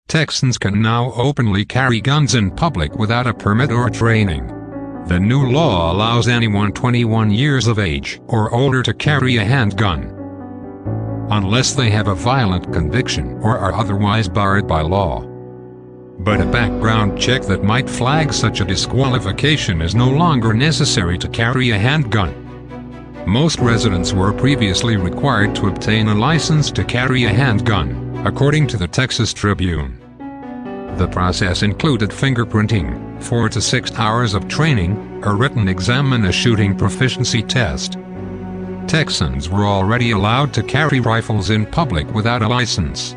Texans can now openly carry guns in public without a permit or training. The new law allows anyone 21 years of age or older to carry a handgun, unless they have a violent conviction or are otherwise barred by law. But a background check that might flag such a disqualification is no longer necessary to carry a handgun. Most residents were previously required to obtain a license to carry a handgun, according to the Texas Tribune. The process included fingerprinting, 4 to 6 hours of training, a written exam and a shooting proficiency test. Texans were already allowed to carry rifles in public without a license.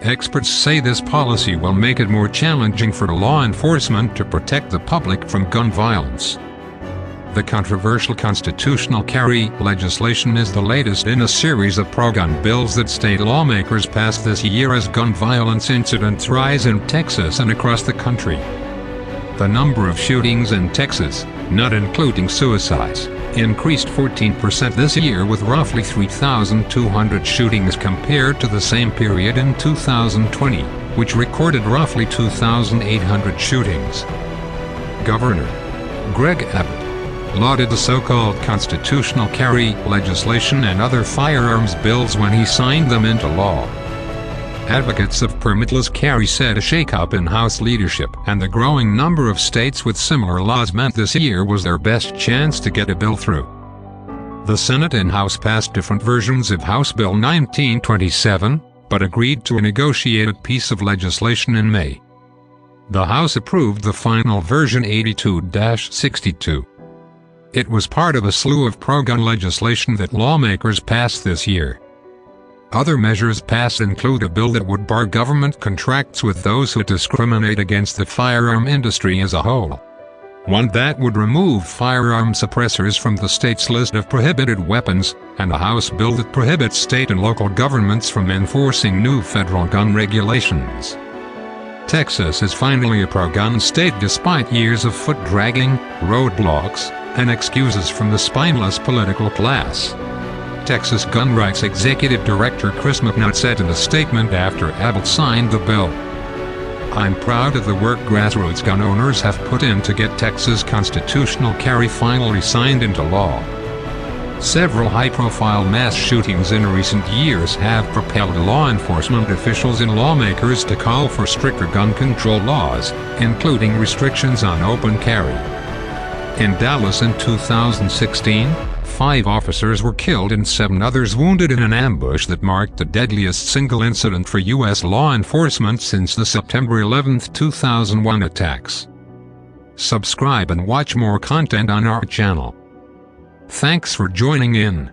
Experts say this policy will make it more challenging for law enforcement to protect the public from gun violence. The controversial constitutional carry legislation is the latest in a series of pro-gun bills that state lawmakers passed this year as gun violence incidents rise in Texas and across the country. The number of shootings in Texas, not including suicides, increased 14% this year, with roughly 3,200 shootings compared to the same period in 2020, which recorded roughly 2,800 shootings. Governor Greg Abbott lauded the so-called constitutional carry legislation and other firearms bills when he signed them into law. Advocates of permitless carry said a shakeup in House leadership and the growing number of states with similar laws meant this year was their best chance to get a bill through. The Senate and House passed different versions of House Bill 1927, but agreed to a negotiated piece of legislation in May. The House approved the final version 82-62. It was part of a slew of pro-gun legislation that lawmakers passed this year. Other measures passed include a bill that would bar government contracts with those who discriminate against the firearm industry as a whole. One that would remove firearm suppressors from the state's list of prohibited weapons, and a House bill that prohibits state and local governments from enforcing new federal gun regulations. Texas is finally a pro-gun state despite years of foot-dragging, roadblocks, and excuses from the spineless political class. Texas Gun Rights Executive Director Chris McNutt said in a statement after Abbott signed the bill, "I'm proud of the work grassroots gun owners have put in to get Texas constitutional carry finally signed into law." Several high-profile mass shootings in recent years have propelled law enforcement officials and lawmakers to call for stricter gun control laws, including restrictions on open carry. In Dallas in 2016, 5 officers were killed and 7 others wounded in an ambush that marked the deadliest single incident for U.S. law enforcement since the September 11, 2001 attacks. Subscribe and watch more content on our channel. Thanks for joining in.